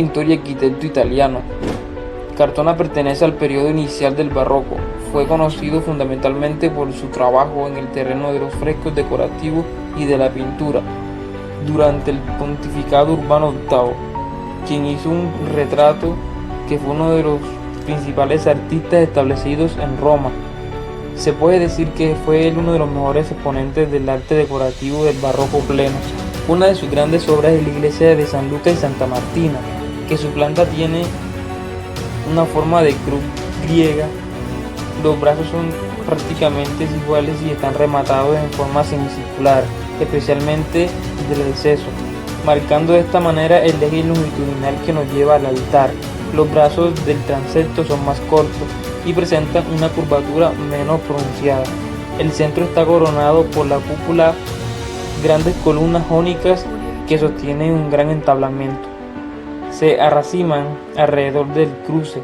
Pintor y arquitecto italiano. Cartona pertenece al periodo inicial del barroco. Fue conocido fundamentalmente por su trabajo en el terreno de los frescos decorativos y de la pintura durante el pontificado Urbano VIII, quien hizo un retrato que fue uno de los principales artistas establecidos en Roma. Se puede decir que fue él uno de los mejores exponentes del arte decorativo del barroco pleno. Una de sus grandes obras es la iglesia de San Luca y Santa Martina, que su planta tiene una forma de cruz griega. Los brazos son prácticamente iguales y están rematados en forma semicircular, especialmente del exceso, marcando de esta manera el eje longitudinal que nos lleva al altar. Los brazos del transepto son más cortos y presentan una curvatura menos pronunciada. El centro está coronado por la cúpula, grandes columnas jónicas que sostienen un gran entablamiento. Se arraciman alrededor del cruce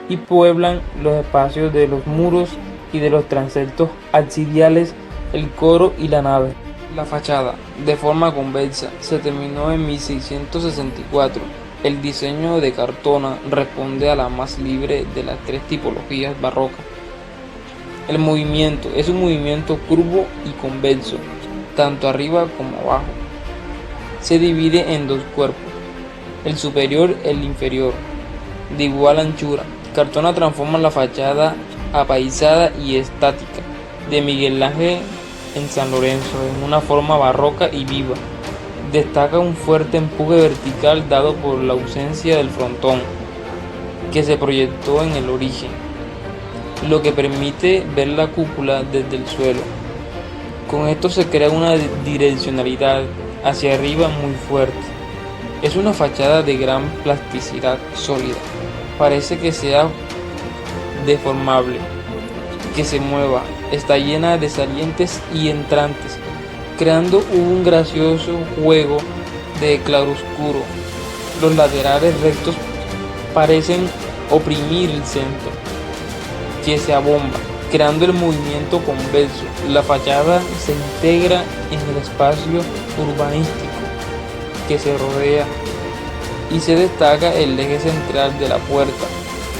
y pueblan los espacios de los muros y de los transeptos absidiales, el coro y la nave. La fachada, de forma convexa, se terminó en 1664. El diseño de Cartona responde a la más libre de las tres tipologías barrocas. El movimiento es un movimiento curvo y convexo, tanto arriba como abajo. Se divide en dos cuerpos, el superior y el inferior, de igual anchura. Cartona transforma la fachada apaisada y estática de Miguel Ángel en San Lorenzo en una forma barroca y viva. Destaca un fuerte empuje vertical dado por la ausencia del frontón, que se proyectó en el origen, lo que permite ver la cúpula desde el suelo. Con esto se crea una direccionalidad hacia arriba muy fuerte. Es una fachada de gran plasticidad sólida. Parece que sea deformable, que se mueva. Está llena de salientes y entrantes, creando un gracioso juego de claroscuro. Los laterales rectos parecen oprimir el centro, que se abomba, creando el movimiento convexo. La fachada se integra en el espacio urbanístico que se rodea y se destaca el eje central de la puerta,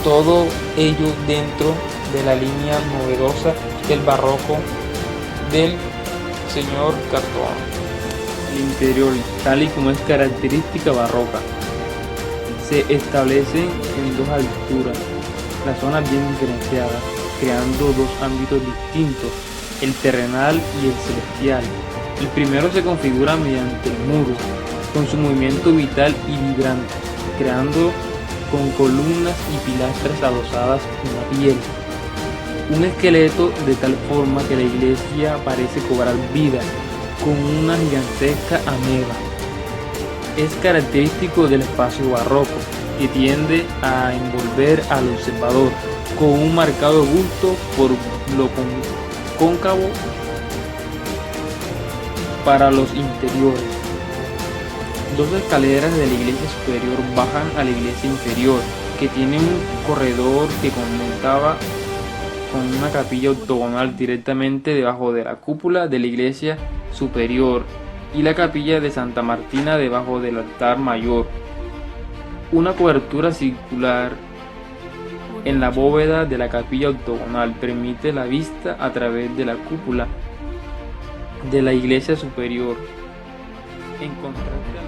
todo ello dentro de la línea novedosa del barroco del señor Cartona. El interior, tal y como es característica barroca, se establece en dos alturas, las zonas bien diferenciadas, creando dos ámbitos distintos, el terrenal y el celestial. El primero se configura mediante el muro, con su movimiento vital y vibrante, creando con columnas y pilastras adosadas una piel, un esqueleto de tal forma que la iglesia parece cobrar vida, con una gigantesca ameba. Es característico del espacio barroco, que tiende a envolver al observador, con un marcado gusto por lo cóncavo para los interiores. Dos escaleras de la iglesia superior bajan a la iglesia inferior, que tiene un corredor que conectaba con una capilla octogonal directamente debajo de la cúpula de la iglesia superior y la capilla de Santa Martina debajo del altar mayor. Una cobertura circular en la bóveda de la capilla octogonal permite la vista a través de la cúpula de la iglesia superior. En contraste a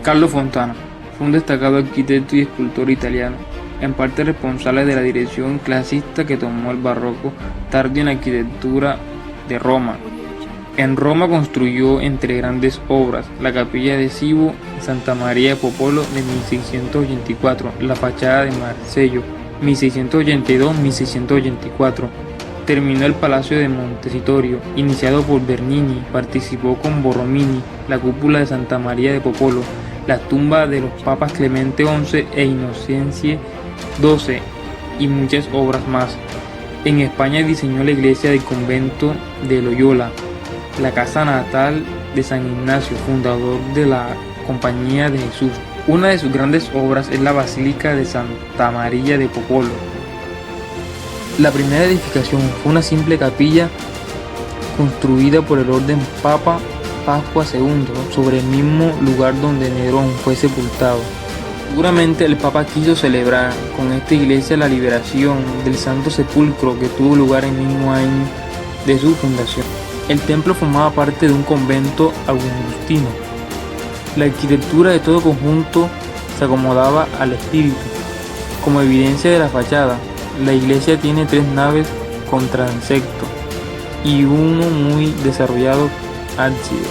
Carlo Fontana fue un destacado arquitecto y escultor italiano, en parte responsable de la dirección clasicista que tomó el barroco tardío en la arquitectura de Roma. En Roma construyó, entre grandes obras, la capilla de Cibo y Santa María de Popolo de 1684, la fachada de Marcello 1682-1684. Terminó el Palacio de Montecitorio, iniciado por Bernini. Participó con Borromini la cúpula de Santa María de Popolo, la tumba de los papas Clemente XI e Inocencio XII y muchas obras más. En España diseñó la iglesia del convento de Loyola, la casa natal de San Ignacio, fundador de la Compañía de Jesús. Una de sus grandes obras es la Basílica de Santa María de Popolo. La primera edificación fue una simple capilla construida por el orden Papa Pascua II sobre el mismo lugar donde Nerón fue sepultado. Seguramente el Papa quiso celebrar con esta iglesia la liberación del Santo Sepulcro que tuvo lugar el mismo año de su fundación. El templo formaba parte de un convento agustino. La arquitectura de todo conjunto se acomodaba al espíritu. Como evidencia de la fachada, la iglesia tiene 3 naves con transepto y uno muy desarrollado ábside,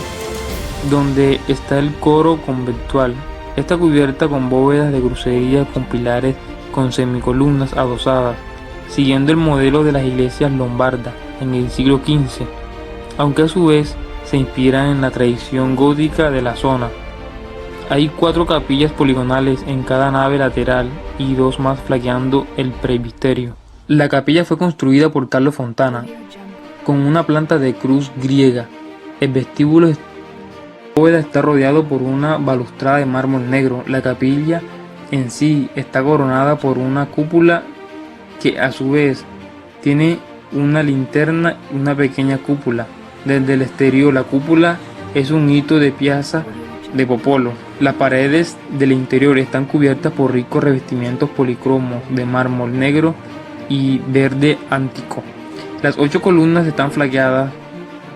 donde está el coro conventual. Está cubierta con bóvedas de crucería con pilares con semicolumnas adosadas, siguiendo el modelo de las iglesias lombardas en el siglo XV, aunque a su vez se inspiran en la tradición gótica de la zona. Hay 4 capillas poligonales en cada nave lateral y 2 más flanqueando el presbiterio. La capilla fue construida por Carlo Fontana, con una planta de cruz griega. El vestíbulo de bóveda está rodeado por una balustrada de mármol negro. La capilla en sí está coronada por una cúpula que a su vez tiene una linterna y una pequeña cúpula. Desde el exterior la cúpula es un hito de piazza de Popolo. Las paredes del interior están cubiertas por ricos revestimientos policromos de mármol negro y verde antico. Las 8 columnas están flanqueadas.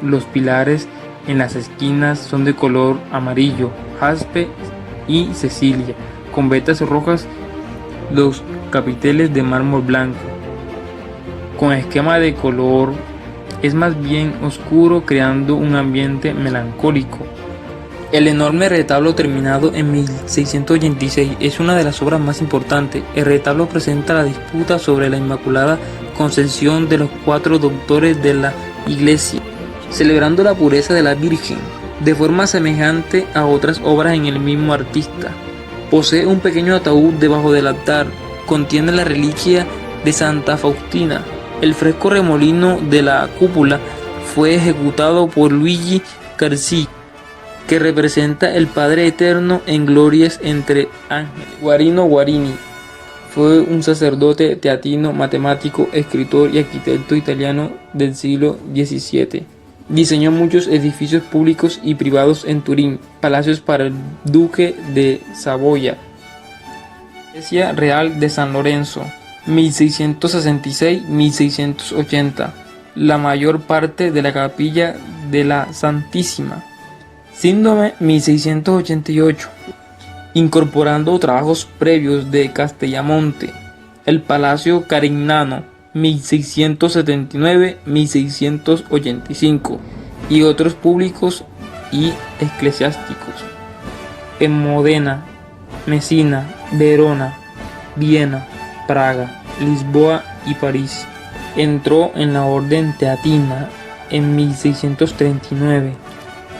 Los pilares en las esquinas son de color amarillo, jaspe y Cecilia, con vetas rojas. Los capiteles de mármol blanco, con esquema de color es más bien oscuro, creando un ambiente melancólico. El enorme retablo terminado en 1686 es una de las obras más importantes. El retablo presenta la disputa sobre la Inmaculada Concepción de los 4 doctores de la Iglesia, celebrando la pureza de la Virgen, de forma semejante a otras obras en el mismo artista. Posee un pequeño ataúd debajo del altar, contiene la reliquia de Santa Faustina. El fresco remolino de la cúpula fue ejecutado por Luigi Garcia, que representa el Padre Eterno en glorias entre ángeles. Guarino Guarini fue un sacerdote teatino, matemático, escritor y arquitecto italiano del siglo XVII. Diseñó muchos edificios públicos y privados en Turín, palacios para el duque de Saboya, Iglesia Real de San Lorenzo, 1666-1680, la mayor parte de la capilla de la Santísima, Síndome 1688, incorporando trabajos previos de Castellamonte, el Palacio Carignano 1679-1685 y otros públicos y eclesiásticos. En Modena, Mesina, Verona, Viena, Praga, Lisboa y París. Entró en la orden teatina en 1639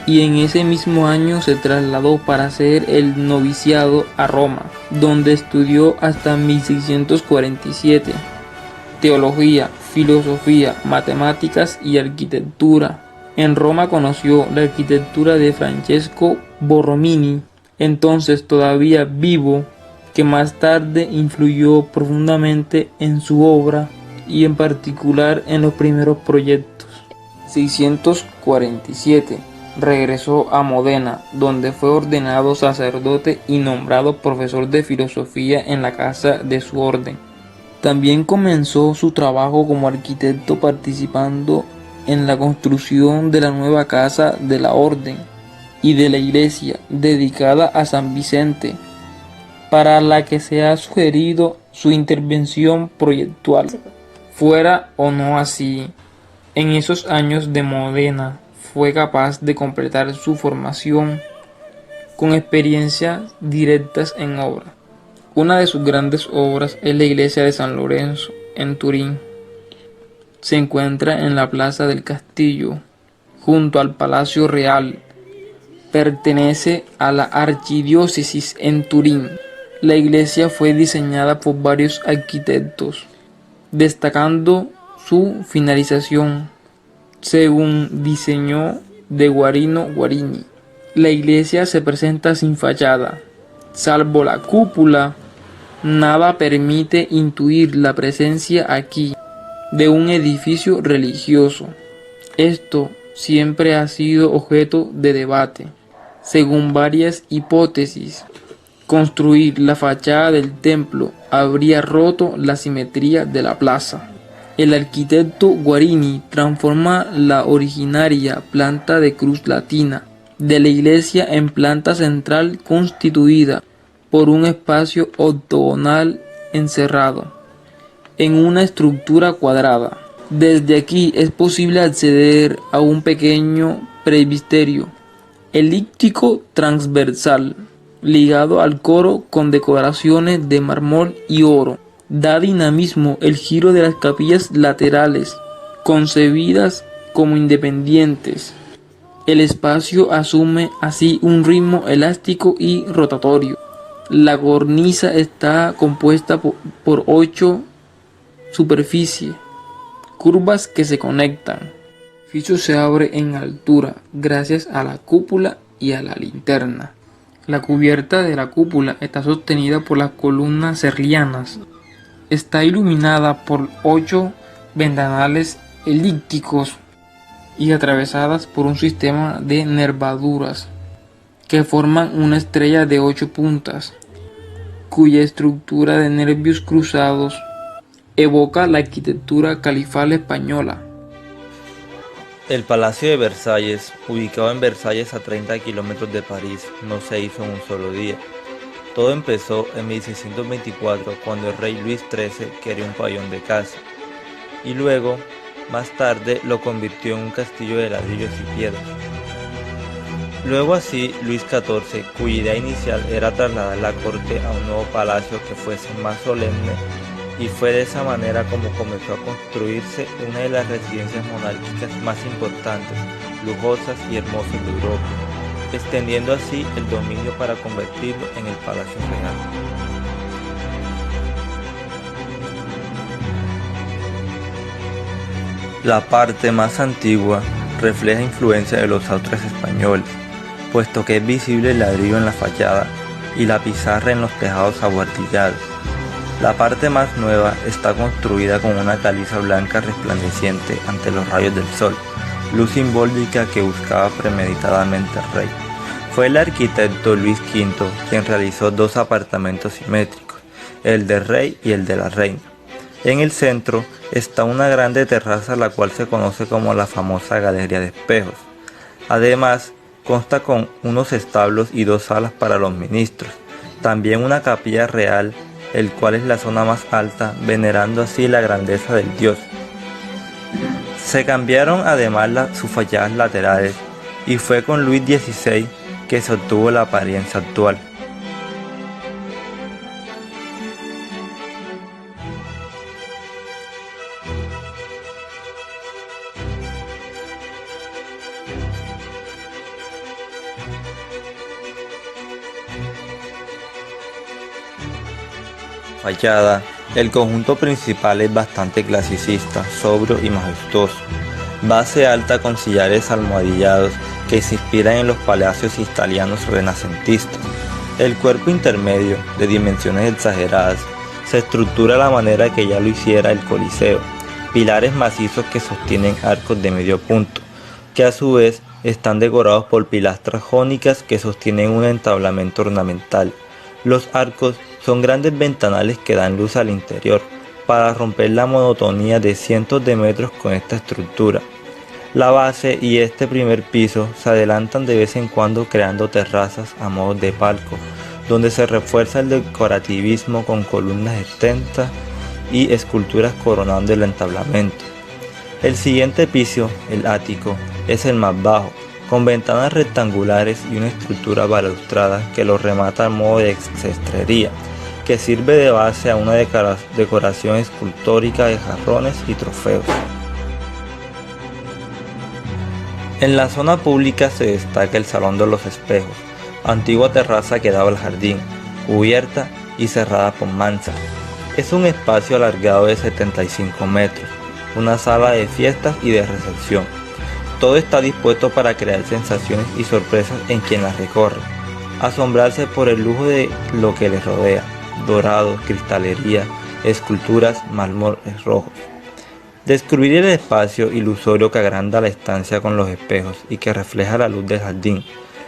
y en ese mismo año se trasladó para hacer el noviciado a Roma, donde estudió hasta 1647 teología, filosofía, matemáticas y arquitectura. En Roma conoció la arquitectura de Francesco Borromini, entonces todavía vivo, que más tarde influyó profundamente en su obra y en particular en los primeros proyectos. 647 regresó a Modena, donde fue ordenado sacerdote y nombrado profesor de filosofía en la casa de su orden. También comenzó su trabajo como arquitecto participando en la construcción de la nueva casa de la orden y de la iglesia dedicada a San Vicente, para la que se ha sugerido su intervención proyectual. Fuera o no así, en esos años de Modena fue capaz de completar su formación con experiencias directas en obra. Una de sus grandes obras es la iglesia de San Lorenzo, en Turín. Se encuentra en la plaza del Castillo, junto al Palacio Real. Pertenece a la archidiócesis en Turín. La iglesia fue diseñada por varios arquitectos, destacando su finalización según diseño de Guarino Guarini. La iglesia se presenta sin fachada, salvo la cúpula. Nada permite intuir la presencia aquí de un edificio religioso. Esto siempre ha sido objeto de debate, según varias hipótesis. Construir la fachada del templo habría roto la simetría de la plaza. El arquitecto Guarini transforma la originaria planta de cruz latina de la iglesia en planta central constituida por un espacio octogonal encerrado en una estructura cuadrada. Desde aquí es posible acceder a un pequeño presbiterio elíptico transversal ligado al coro con decoraciones de mármol y oro. Da dinamismo el giro de las capillas laterales, concebidas como independientes. El espacio asume así un ritmo elástico y rotatorio. La cornisa está compuesta por 8 superficies curvas que se conectan. El edificio se abre en altura gracias a la cúpula y a la linterna. La cubierta de la cúpula está sostenida por las columnas serlianas. Está iluminada por 8 ventanales elípticos y atravesadas por un sistema de nervaduras que forman una estrella de 8 puntas, cuya estructura de nervios cruzados evoca la arquitectura califal española. El Palacio de Versalles, ubicado en Versalles a 30 kilómetros de París, no se hizo en un solo día. Todo empezó en 1624 cuando el rey Luis XIII quería un pabellón de caza y luego, más tarde, lo convirtió en un castillo de ladrillos y piedras. Luego así, Luis XIV, cuya idea inicial era trasladar la corte a un nuevo palacio que fuese más solemne, y fue de esa manera como comenzó a construirse una de las residencias monárquicas más importantes, lujosas y hermosas de Europa, extendiendo así el dominio para convertirlo en el Palacio Real. La parte más antigua refleja influencia de los autres españoles, puesto que es visible el ladrillo en la fachada y la pizarra en los tejados abuhardillados. La parte más nueva está construida con una caliza blanca resplandeciente ante los rayos del sol, luz simbólica que buscaba premeditadamente el rey. Fue el arquitecto Luis V quien realizó 2 apartamentos simétricos, el del rey y el de la reina. En el centro está una grande terraza la cual se conoce como la famosa Galería de Espejos. Además, consta con unos establos y 2 salas para los ministros, también una capilla real, el cual es la zona más alta, venerando así la grandeza del dios. Se cambiaron además sus fachadas laterales y fue con Luis XVI que se obtuvo la apariencia actual. Fachada. El conjunto principal es bastante clasicista, sobrio y majestuoso. Base alta con sillares almohadillados que se inspiran en los palacios italianos renacentistas. El cuerpo intermedio, de dimensiones exageradas, se estructura a la manera que ya lo hiciera el Coliseo. Pilares macizos que sostienen arcos de medio punto, que a su vez están decorados por pilastras jónicas que sostienen un entablamento ornamental. Los arcos son grandes ventanales que dan luz al interior, para romper la monotonía de cientos de metros con esta estructura. La base y este primer piso se adelantan de vez en cuando creando terrazas a modo de palco, donde se refuerza el decorativismo con columnas extensas y esculturas coronando el entablamento. El siguiente piso, el ático, es el más bajo, con ventanas rectangulares y una estructura balaustrada que lo remata a modo de cestrería, que sirve de base a una decoración escultórica de jarrones y trofeos. En la zona pública se destaca el Salón de los Espejos, antigua terraza que daba al jardín, cubierta y cerrada por manchas. Es un espacio alargado de 75 metros, una sala de fiestas y de recepción. Todo está dispuesto para crear sensaciones y sorpresas en quien las recorre, asombrarse por el lujo de lo que les rodea, dorados, cristalería, esculturas, mármoles rojos. Descubrir el espacio ilusorio que agranda la estancia con los espejos y que refleja la luz del jardín,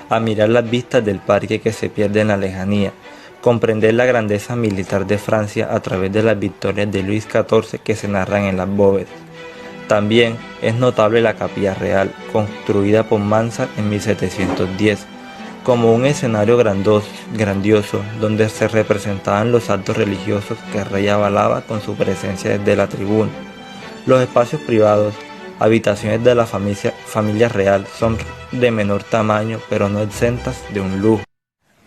a mirar las vistas del parque que se pierde en la lejanía, comprender la grandeza militar de Francia a través de las victorias de Luis XIV que se narran en las bóvedas. También es notable la Capilla Real, construida por Mansart en 1710, como un escenario grandioso donde se representaban los actos religiosos que el rey avalaba con su presencia desde la tribuna. Los espacios privados, habitaciones de la familia real, son de menor tamaño pero no exentas de un lujo.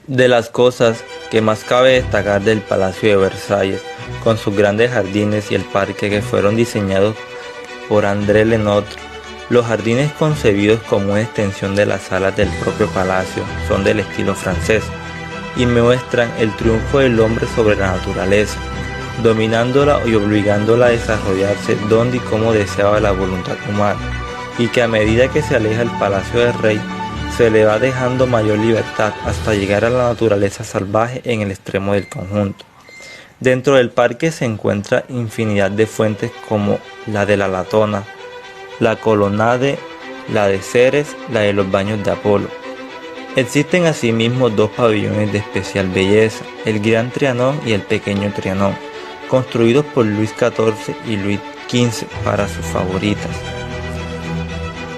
De las cosas que más cabe destacar del Palacio de Versalles, con sus grandes jardines y el parque que fueron diseñados por André Lenotre, los jardines concebidos como una extensión de las salas del propio palacio son del estilo francés y muestran el triunfo del hombre sobre la naturaleza, dominándola y obligándola a desarrollarse donde y como deseaba la voluntad humana, y que a medida que se aleja el palacio del rey, se le va dejando mayor libertad hasta llegar a la naturaleza salvaje en el extremo del conjunto. Dentro del parque se encuentra infinidad de fuentes como la de la Latona, la Colonnade, la de Ceres, la de los baños de Apolo. Existen asimismo dos pabellones de especial belleza, el Gran Trianon y el Pequeño Trianon, construidos por Luis XIV y Luis XV para sus favoritas.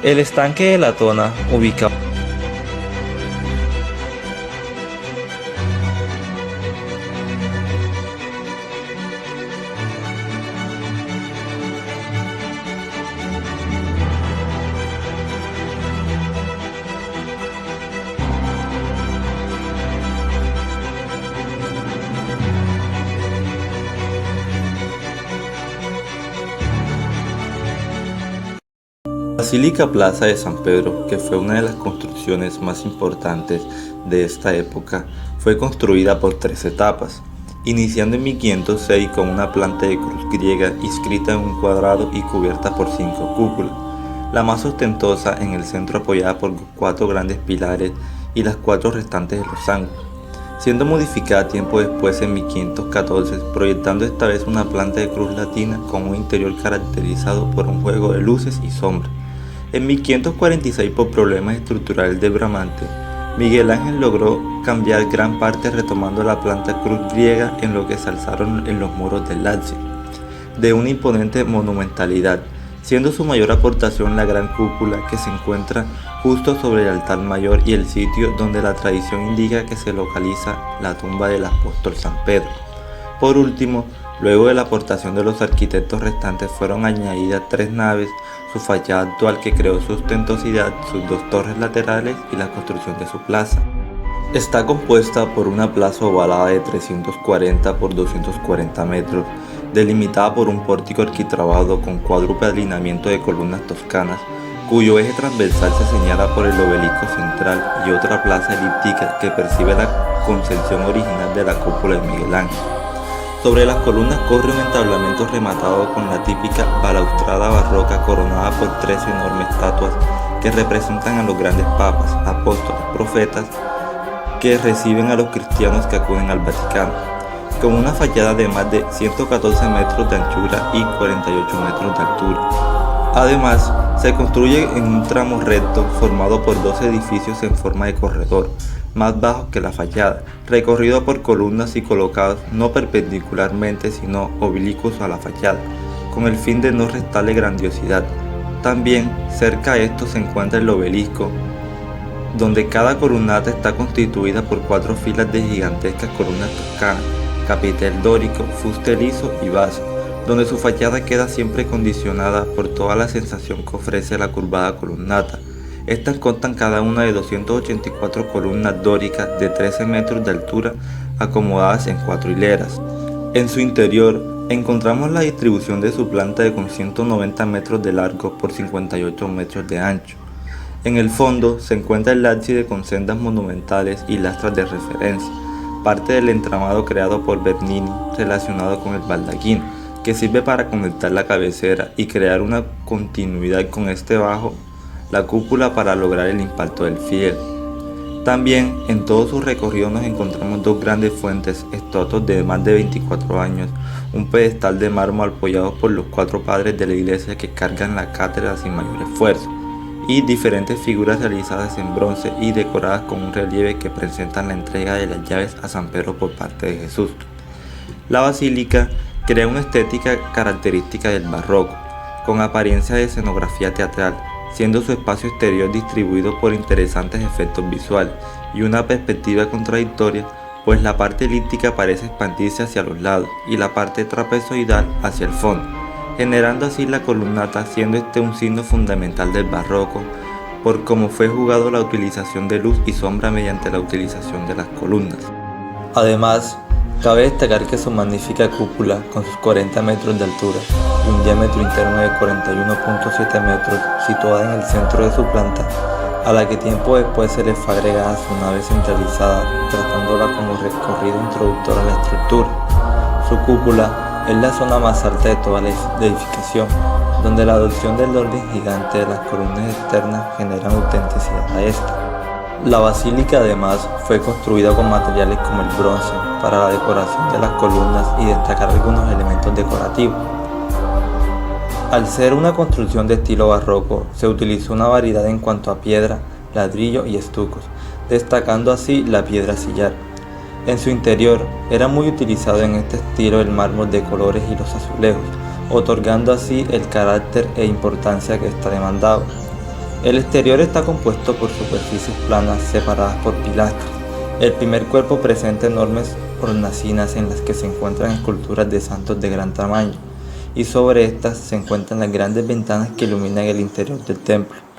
El estanque de Latona, ubicado Basílica Plaza de San Pedro, que fue una de las construcciones más importantes de esta época, fue construida por 3 etapas, iniciando en 1506 con una planta de cruz griega inscrita en un cuadrado y cubierta por 5 cúpulas, la más ostentosa en el centro apoyada por 4 grandes pilares y las 4 restantes de los ángulos, siendo modificada tiempo después en 1514, proyectando esta vez una planta de cruz latina con un interior caracterizado por un juego de luces y sombras. En 1546, por problemas estructurales de Bramante, Miguel Ángel logró cambiar gran parte retomando la planta cruz griega en lo que se alzaron en los muros del Lazio, de una imponente monumentalidad, siendo su mayor aportación la gran cúpula que se encuentra justo sobre el altar mayor y el sitio donde la tradición indica que se localiza la tumba del apóstol San Pedro. Por último, luego de la aportación de los arquitectos restantes fueron añadidas 3 naves, su fachada actual que creó su ostentosidad, sus 2 torres laterales y la construcción de su plaza. Está compuesta por una plaza ovalada de 340 por 240 metros, delimitada por un pórtico arquitrabado con cuádruple alineamiento de columnas toscanas, cuyo eje transversal se señala por el obelisco central, y otra plaza elíptica que percibe la concepción original de la cúpula de Miguel Ángel. Sobre las columnas corre un entablamento rematado con la típica balaustrada barroca coronada por 3 enormes estatuas que representan a los grandes papas, apóstoles, profetas que reciben a los cristianos que acuden al Vaticano, con una fachada de más de 114 metros de anchura y 48 metros de altura. Además, se construye en un tramo recto formado por 2 edificios en forma de corredor, más bajos que la fachada, recorrido por columnas y colocados no perpendicularmente sino oblicuos a la fachada, con el fin de no restarle grandiosidad. También cerca a esto se encuentra el obelisco, donde cada columnata está constituida por 4 filas de gigantescas columnas toscanas, capitel dórico, fuste liso y base, donde su fachada queda siempre condicionada por toda la sensación que ofrece la curvada columnata. Estas constan cada una de 284 columnas dóricas de 13 metros de altura acomodadas en 4 hileras. En su interior encontramos la distribución de su planta con 190 metros de largo por 58 metros de ancho. En el fondo se encuentra el ábside con sendas monumentales y lastras de referencia, parte del entramado creado por Bernini relacionado con el baldaquino, que sirve para conectar la cabecera y crear una continuidad con este bajo la cúpula para lograr el impacto del fiel. También en todo su recorrido nos encontramos 2 grandes fuentes, estatuas de más de 24 años, un pedestal de mármol apoyado por los 4 padres de la iglesia que cargan la cátedra sin mayor esfuerzo, y diferentes figuras realizadas en bronce y decoradas con un relieve que presentan la entrega de las llaves a San Pedro por parte de Jesús. La basílica crea una estética característica del barroco, con apariencia de escenografía teatral, siendo su espacio exterior distribuido por interesantes efectos visuales y una perspectiva contradictoria, pues la parte elíptica parece expandirse hacia los lados y la parte trapezoidal hacia el fondo, generando así la columnata, siendo este un signo fundamental del barroco por cómo fue jugado la utilización de luz y sombra mediante la utilización de las columnas. Además, cabe destacar que su magnífica cúpula, con sus 40 metros de altura y un diámetro interno de 41.7 metros, situada en el centro de su planta, a la que tiempo después se le fue agregada su nave centralizada, tratándola como recorrido introductor a la estructura. Su cúpula es la zona más alta de toda la edificación, donde la adopción del orden gigante de las columnas externas genera autenticidad a esta. La basílica además fue construida con materiales como el bronce para la decoración de las columnas y destacar algunos elementos decorativos. Al ser una construcción de estilo barroco, se utilizó una variedad en cuanto a piedra, ladrillo y estucos, destacando así la piedra sillar. En su interior era muy utilizado en este estilo el mármol de colores y los azulejos, otorgando así el carácter e importancia que ésta demandaba. El exterior está compuesto por superficies planas separadas por pilastras. El primer cuerpo presenta enormes hornacinas en las que se encuentran esculturas de santos de gran tamaño, y sobre estas se encuentran las grandes ventanas que iluminan el interior del templo.